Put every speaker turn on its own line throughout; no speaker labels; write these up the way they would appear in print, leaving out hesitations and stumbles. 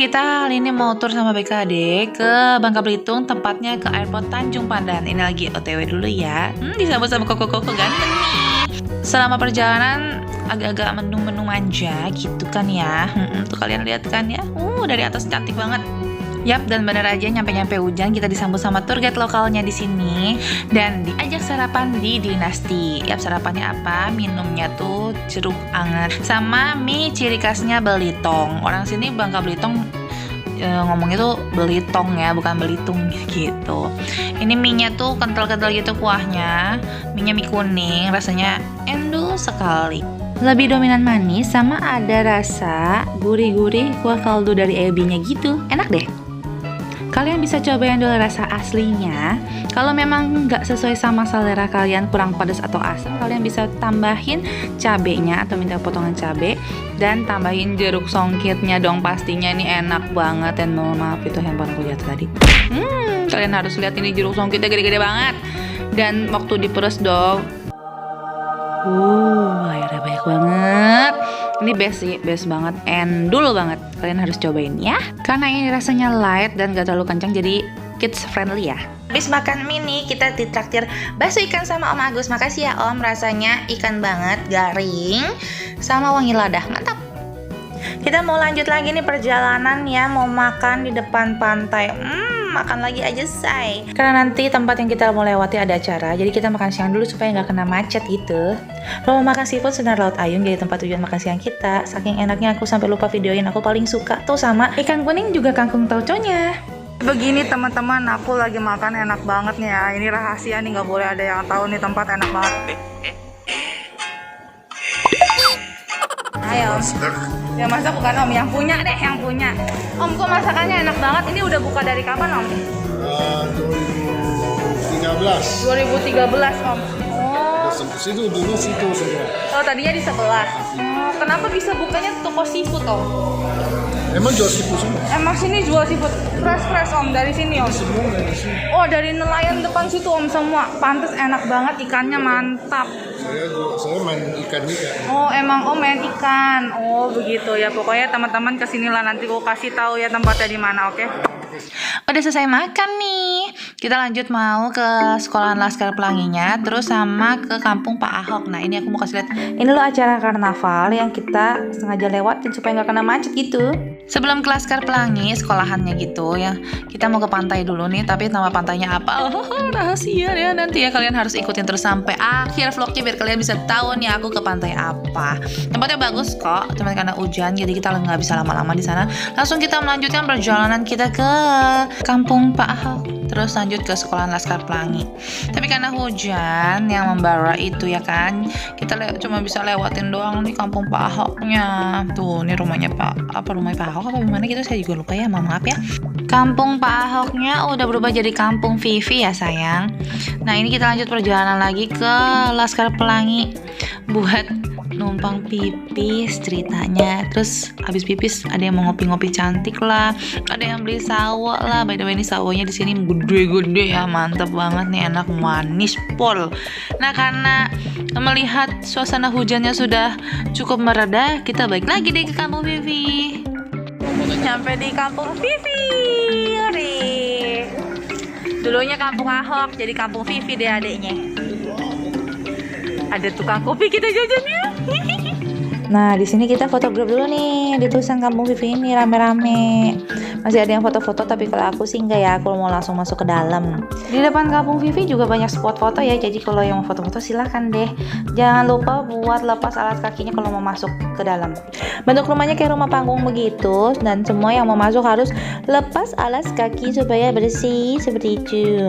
kita hari ini mau tur sama BKD ke Bangka Belitung, tepatnya ke Airport Tanjung Pandan. Ini lagi OTW dulu ya. Disambut sama koko-koko ganteng nih. Selama perjalanan agak-agak menu-menu manja gitu kan ya. Tuh kalian lihat kan ya. Dari atas cantik banget. Yap, dan bener aja nyampe-nyampe hujan kita disambut sama tour guide lokalnya di sini dan diajak sarapan di Dinasti. Yap, sarapannya apa? Minumnya tuh jeruk anget sama mie ciri khasnya Belitong. Orang sini Bangka Belitung ngomongnya tuh Belitong ya, bukan Belitung gitu. Ini mie-nya tuh kental-kental gitu kuahnya. Mie-nya mie kuning, rasanya endul sekali. Lebih dominan manis sama ada rasa gurih-gurih kuah kaldu dari ebinya gitu. Enak deh. Kalian bisa cobain dulu rasa aslinya. Kalau memang nggak sesuai sama selera kalian, kurang pedas atau asam, kalian bisa tambahin cabenya atau minta potongan cabe dan tambahin jeruk songkitnya dong, pastinya ini enak banget. Dan mohon maaf itu handphone aku jatuh tadi. Kalian harus lihat ini jeruk songkitnya gede-gede banget dan waktu diperes dong. Airnya banyak banget. Ini best sih, best banget, endul banget. Kalian harus cobain ya. Karena ini rasanya light dan gak terlalu kencang, jadi kids friendly ya. Habis makan mie nih, kita ditraktir bakso ikan sama Om Agus. Makasih ya Om, rasanya ikan banget, garing, sama wangi lada, mantap. Kita mau lanjut lagi nih perjalanan ya, mau makan di depan pantai. Makan lagi aja say. Karena nanti tempat yang kita mau lewati ada acara, jadi kita makan siang dulu supaya nggak kena macet gitu. Kalau mau makan seafood, Sinar Laut Ayung jadi tempat tujuan makan siang kita. Saking enaknya aku sampai lupa videoin, aku paling suka tuh sama ikan kuning juga kangkung tauconya. Begini teman-teman, aku lagi makan enak banget nih ya. Ini rahasia nih, nggak boleh ada yang tahu nih, tempat enak banget. Ayo Om. Ya masak bukan Om, yang punya deh, yang punya. Om, kok masakannya enak banget? Ini udah buka dari kapan Om?
2013.
2013 Om.
Situ dulu situ semua.
Oh, tadinya di sebelah. Kenapa bisa bukanya toko seafood Om?
Emang jual seafood semua?
Emang sini jual seafood fresh Om, dari sini Om?
Semua dari sini.
Oh, dari nelayan depan situ Om semua. Pantes enak banget, ikannya mantap.
Saya main ikan juga.
Oh, emang Om main ikan. Oh, begitu ya. Pokoknya teman-teman kesinilah, nanti aku kasih tahu ya tempatnya di mana, oke? Udah selesai makan nih. Kita lanjut mau ke sekolahan Laskar Pelanginya, terus sama ke kampung Pak Ahok. Nah, ini aku mau kasih lihat. Ini loh acara karnaval yang kita sengaja lewatin supaya nggak kena macet gitu. Sebelum ke Laskar Pelangi, sekolahannya gitu ya. Kita mau ke pantai dulu nih, tapi nama pantainya apa? Rahasia ya, nanti ya kalian harus ikutin terus sampai akhir vlognya biar kalian bisa tahu nih aku ke pantai apa. Tempatnya bagus kok, cuma karena hujan jadi kita nggak bisa lama-lama di sana. Langsung kita melanjutkan perjalanan kita ke kampung Pak Ahok, terus lanjut ke sekolahan Laskar Pelangi. Tapi karena hujan yang membara itu ya kan, kita cuma bisa lewatin doang nih kampung Pak Ahoknya. Tuh, ini rumahnya rumahnya Pak Ahok apa gimana gitu, saya juga lupa ya, maaf ya. Kampung Pak Ahoknya udah berubah jadi kampung Vivi ya sayang. Nah, ini kita lanjut perjalanan lagi ke Laskar Pelangi buat numpang pipis ceritanya. Terus habis pipis ada yang mau ngopi-ngopi cantik lah, ada yang beli sawo lah. By the way, ini sawonya di sini gede-gede ya, mantep banget nih, enak manis pol. Nah, karena melihat suasana hujannya sudah cukup mereda, kita balik lagi deh ke kampung Vivi. Nyampe di kampung Vivi. Dulunya kampung Ahok, jadi kampung Vivi deh adeknya. Ada tukang kopi kita jajannya. Nah, di sini kita foto grup dulu nih di tulisan kampung Vivi ini rame-rame. Masih ada yang foto-foto, tapi kalau aku sih enggak ya, aku mau langsung masuk ke dalam. Di depan kampung Vivi juga banyak spot foto ya, jadi kalau yang mau foto-foto silahkan deh. Jangan lupa buat lepas alas kakinya kalau mau masuk ke dalam. Bentuk rumahnya kayak rumah panggung begitu, dan semua yang mau masuk harus lepas alas kaki supaya bersih seperti itu.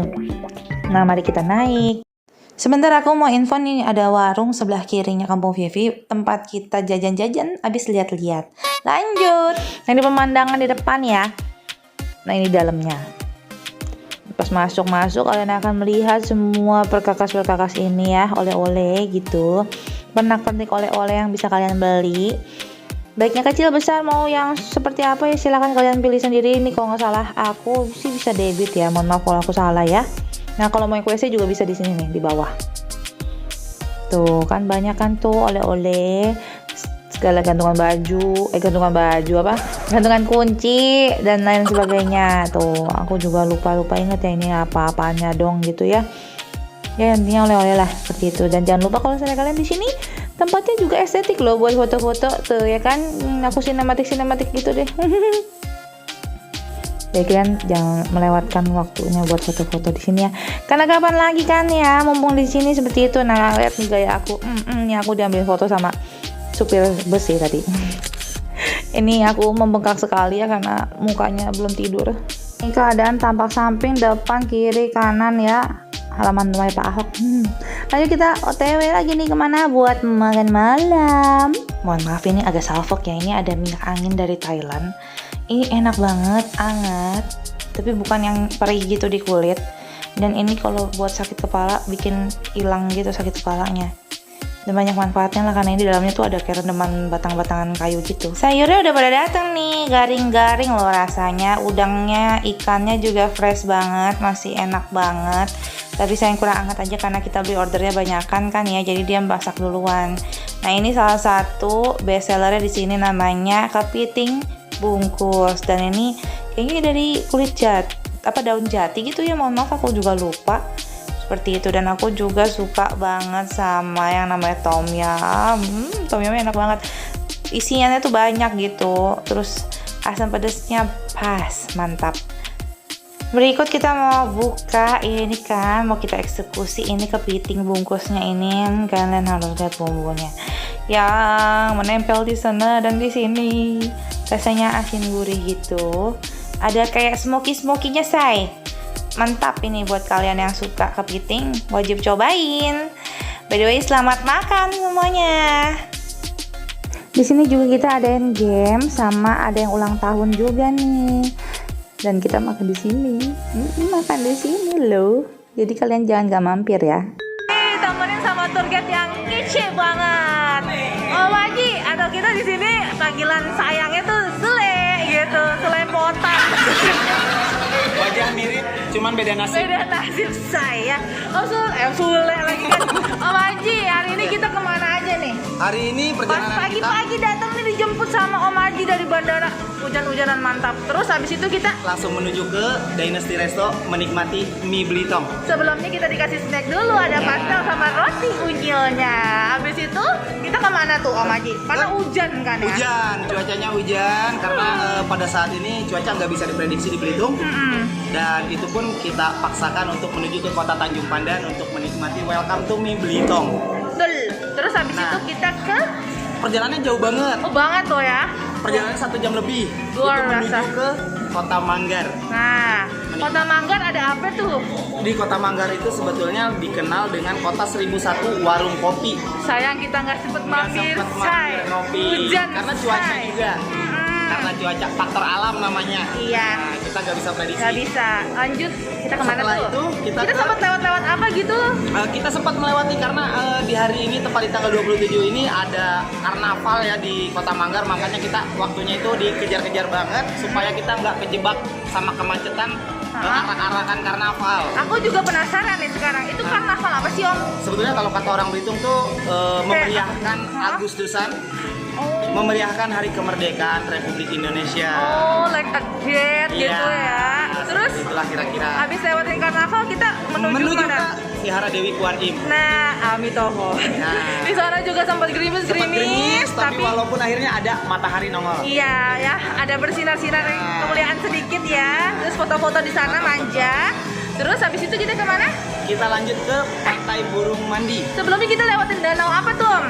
Nah, mari kita naik. Sebentar aku mau info nih, ada warung sebelah kirinya kampung Vivi, tempat kita jajan-jajan abis lihat-lihat. Lanjut. Nah, ini pemandangan di depan ya. Nah, ini dalamnya. Pas masuk kalian akan melihat semua perkakas-perkakas ini ya, oleh-oleh gitu. Pernak-pernik oleh-oleh yang bisa kalian beli. Baiknya kecil besar, mau yang seperti apa ya silakan kalian pilih sendiri. Ini kalau nggak salah aku sih bisa debit ya, mohon maaf kalau aku salah ya. Nah, kalau mau yang WC juga bisa di sini nih, di bawah. Tuh, kan banyak kan tuh oleh-oleh. segala gantungan baju apa, gantungan kunci dan lain sebagainya. Tuh aku juga lupa inget ya ini apa-apanya dong gitu ya. Ya intinya oleh-oleh lah seperti itu. Dan jangan lupa kalau misalnya kalian di sini tempatnya juga estetik loh buat foto-foto tuh ya kan. Aku sinematik gitu deh. Jadi kalian jangan melewatkan waktunya buat foto-foto di sini ya. Karena kapan lagi kan ya, mumpung di sini seperti itu. Nah lihat nih gaya aku. Ini aku diambil foto sama supir bus ya tadi. Ini aku membengkak sekali ya karena mukanya belum tidur. Ini keadaan tampak samping, depan, kiri, kanan ya. Halaman rumah Pak Ahok. Lanjut kita OTW lagi nih kemana buat makan malam. Mohon maaf ini agak salfok ya. Ini ada minyak angin dari Thailand. Ini enak banget, anget. Tapi bukan yang perih gitu di kulit. Dan ini kalau buat sakit kepala bikin hilang gitu sakit kepalanya. Dan banyak manfaatnya lah karena ini di dalamnya tuh ada kayak rendaman batang-batangan kayu gitu. Sayurnya udah pada datang nih, garing-garing loh rasanya. Udangnya, ikannya juga fresh banget, masih enak banget. Tapi saya yang kurang anget aja karena kita beli ordernya banyakan kan ya, jadi dia masak duluan. Nah ini salah satu best sellernya di sini namanya kepiting bungkus, dan ini kayaknya dari kulit daun jati gitu ya. Mohon maaf aku juga lupa seperti itu. Dan aku juga suka banget sama yang namanya tom yum. Tom yumnya enak banget, isinya tuh banyak gitu, terus asam pedasnya pas, mantap. Berikut kita mau buka ini kan, mau kita eksekusi ini kepiting bungkusnya ini. Kalian harus lihat bumbunya yang menempel di sana dan di sini. Rasanya asin gurih gitu. Ada kayak smoky-smokinya say. Mantap ini buat kalian yang suka kepiting, wajib cobain. By the way, selamat makan semuanya. Di sini juga kita adain game sama ada yang ulang tahun juga nih. Dan kita makan di sini. Makan di sini loh. Jadi kalian jangan gak mampir ya. Temenin sama tour guide yang kece banget. Oh Waji, atau kita di sini panggilan sayangnya tuh Sule gitu, selepotan.
Wajah mirip, cuman beda nasib.
Beda nasib saya. Oh Sule lagi kan. Oh Waji, hari ini kita kemana aja nih?
Hari ini
Pas
perjalanan
pagi-pagi datang nih dijemput sama Om Haji dari bandara. Hujan-hujanan mantap. Terus habis itu kita
langsung menuju ke Dynasty Resto menikmati mie Blitong.
sebelumnya kita dikasih snack dulu, ada pastel sama roti unyilnya. Habis itu kita kemana tuh Om Haji? Karena hujan kan ya?
Hujan, cuacanya hujan karena pada saat ini cuaca nggak bisa diprediksi di Belitung. Dan itu pun kita paksakan untuk menuju ke kota Tanjung Pandan untuk menikmati welcome to mie Blitong.
Betul. Terus habis itu kita ke
Perjalanannya jauh banget.
oh banget tuh ya.
Perjalanan 1 jam lebih.
Luar
itu menuju
biasa.
ke Kota Manggar.
Nah, Kota Manggar ada apa tuh?
Di Kota Manggar itu sebetulnya dikenal dengan kota 1001 warung kopi.
Sayang kita nggak sempet mampir,
Nggak sempet
say.
mampir ngopi.
Hujan,
Karena cuaca
say.
juga. Karena cuaca faktor alam namanya.
Iya.
Nah, kita nggak bisa prediksi.
Nggak bisa. Lanjut, kita kemana
Setelah
tuh?
itu, kita ke-
sempat lewat-lewat apa gitu?
Kita sempat melewati karena di hari ini tepat di tanggal 27 ini ada karnaval ya di Kota Manggar, makanya kita waktunya itu dikejar-kejar banget supaya kita nggak kejebak sama kemacetan arak-arakan karnaval.
Aku juga penasaran nih sekarang. Itu karnaval apa sih Om?
Sebetulnya kalau kata orang Belitung tuh memeriahkan Agustusan, memeriahkan hari kemerdekaan Republik Indonesia.
Oh, like a jet gitu
Iya,
ya. Terus
itulah kira-kira.
habis lewatin karnaval kita menuju
ke
mana?
Vihara Dewi Kuan Im.
Nah, Amitoho.
Nah.
Di sana juga sempat
Sempat
gerimis-gerimis,
gerimis, tapi walaupun akhirnya ada matahari nongol.
iya ya, ada bersinar-sinar kemuliaan sedikit ya. Terus foto-foto di sana manja. Terus habis itu kita kemana?
Kita lanjut ke Pantai Burung Mandi.
Sebelumnya kita lewatin danau apa tuh Om?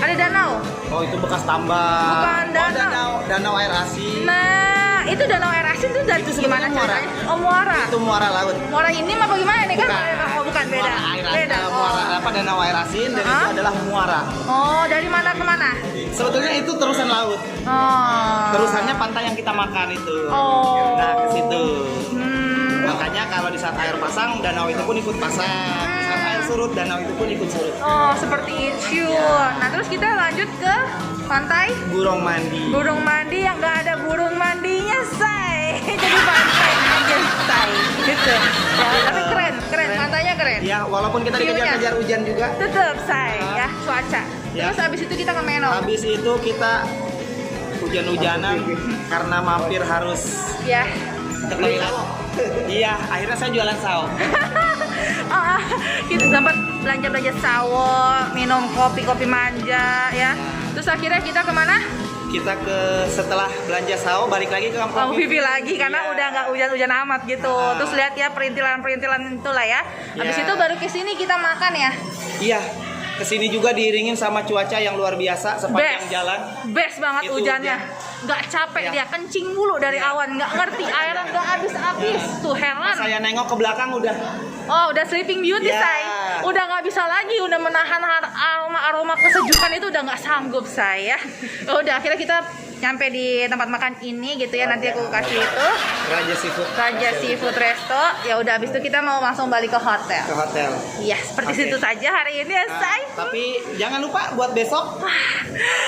Ada danau.
Oh, itu bekas tambang.
Bukan danau.
Oh, danau air asin.
Nah, itu danau air asin tuh dari
Itu
gimana
sebenarnya muara.
ceritanya? Oh, muara.
Itu muara laut.
Muara ini apa gimana nih kan? Oh, bukan beda.
Muara air
Beda.
muara apa danau air asin dan itu adalah muara.
Oh, dari mana ke mana?
Sebetulnya itu terusan laut.
Oh.
Terusannya pantai yang kita makan itu.
Oh.
Nah, ke situ.
Hmm.
Makanya kalau di saat air pasang, danau itu pun ikut pasang. Di saat air surut, danau itu pun ikut surut.
Oh, seperti itu. Nah, terus kita lanjut ke pantai
Burung Mandi.
Burung Mandi yang nggak ada burung mandinya, say. Jadi pantai aja, say. Gitu. Ya, tapi keren. Pantainya keren.
Ya, walaupun kita
View-nya.
dikejar-kejar hujan juga.
Tetap say ya cuaca.
Ya.
Terus habis itu kita ke Menong.
Habis itu kita hujan-hujanan karena mampir harus
Ya.
ke toilet. Iya, akhirnya saya jualan sawo.
Kita sempat belanja sawo, minum kopi manja ya. Terus akhirnya kita kemana?
Kita setelah belanja sawo balik lagi ke
Kampung
kampung
Vivi lagi karena
Iya.
udah nggak hujan-hujan amat gitu.
Nah.
Terus lihat ya perintilan-perintilan itulah ya. Habis
Iya.
itu baru ke sini kita makan ya.
Iya, kesini juga diiringin sama cuaca yang luar biasa sepanjang jalan.
Best banget
Itu
hujannya. Nggak capek
Iya.
dia, kencing mulu dari awan, nggak ngerti airnya nggak habis-habis. Tuh heran.
Saya nengok ke belakang udah
Oh, udah sleeping beauty
Ya.
say. Udah nggak bisa lagi, udah menahan aroma kesejukan itu udah nggak sanggup saya. Udah akhirnya kita nyampe di tempat makan ini gitu ya. Nanti aku kasih itu
Raja Seafood
Raja Seafood Resto. Ya udah habis itu kita mau langsung balik ke hotel.
ke hotel.
Iya, seperti
Oke.
situ saja hari ini ya,
Nah,
say.
tapi jangan lupa buat besok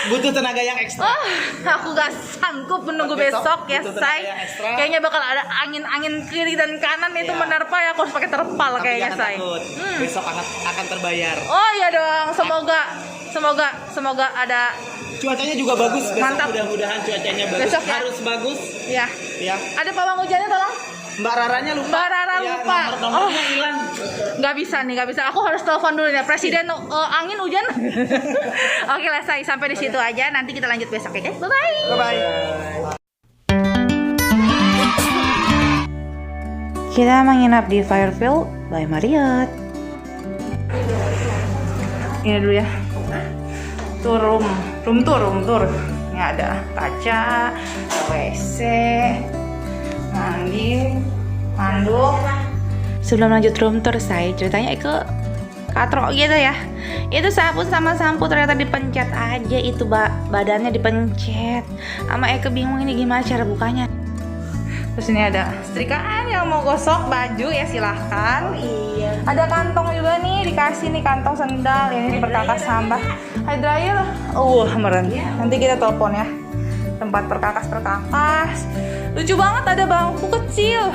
butuh tenaga yang ekstra.
Oh, aku gak sanggup menunggu
Besok
besok ya,
butuh tenaga
say.
yang ekstra.
Kayaknya bakal ada angin-angin kiri dan kanan itu
Iya.
menerpa ya. Aku harus pakai terpal
Tapi
kayaknya,
jangan
say.
takut, besok akan terbayar.
Oh iya dong, semoga ada
Cuacanya juga bagus besok,
Mantap.
mudah-mudahan cuacanya bagus.
Besok ya.
Harus bagus
ya.
ya.
Ada pawang hujannya tolong.
Mbak Raranya lupa.
Mbak Rara
Ya,
lupa.
Nomornya hilang.
Nggak bisa. Aku harus telepon dulu ya presiden angin hujan. Oke lah, say. Sampai di situ aja. Nanti kita lanjut besok ya, guys. Bye bye.
Bye-bye.
Kita menginap di Fairfield by Marriott. Ini dulu ya. Tuh room tour. Ini ada kaca, WC, mandi, handuk. Sebelum lanjut room tour, saya ceritanya ke katro gitu ya. Itu sabun sama sampo ternyata dipencet aja, itu badannya dipencet. Sama Eke bingung ini gimana cara bukanya. Terus ini ada setrikaan yang mau gosok baju ya silahkan. Iya. Ada kantong juga nih, dikasih nih kantong sendal. Ini perkakas sampah. Hair dryer. Meren. Nanti kita telepon ya. Tempat perkakas. Lucu banget, ada bangku kecil.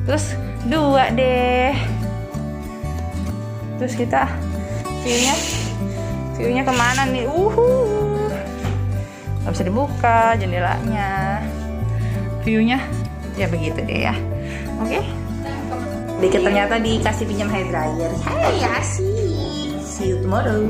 Terus 2 deh. Terus kita view-nya kemana nih? Gak bisa dibuka jendelanya. View-nya ya begitu deh ya. Oke. Dikit ternyata dikasih pinjam hair dryer. Hai, asik. See you tomorrow.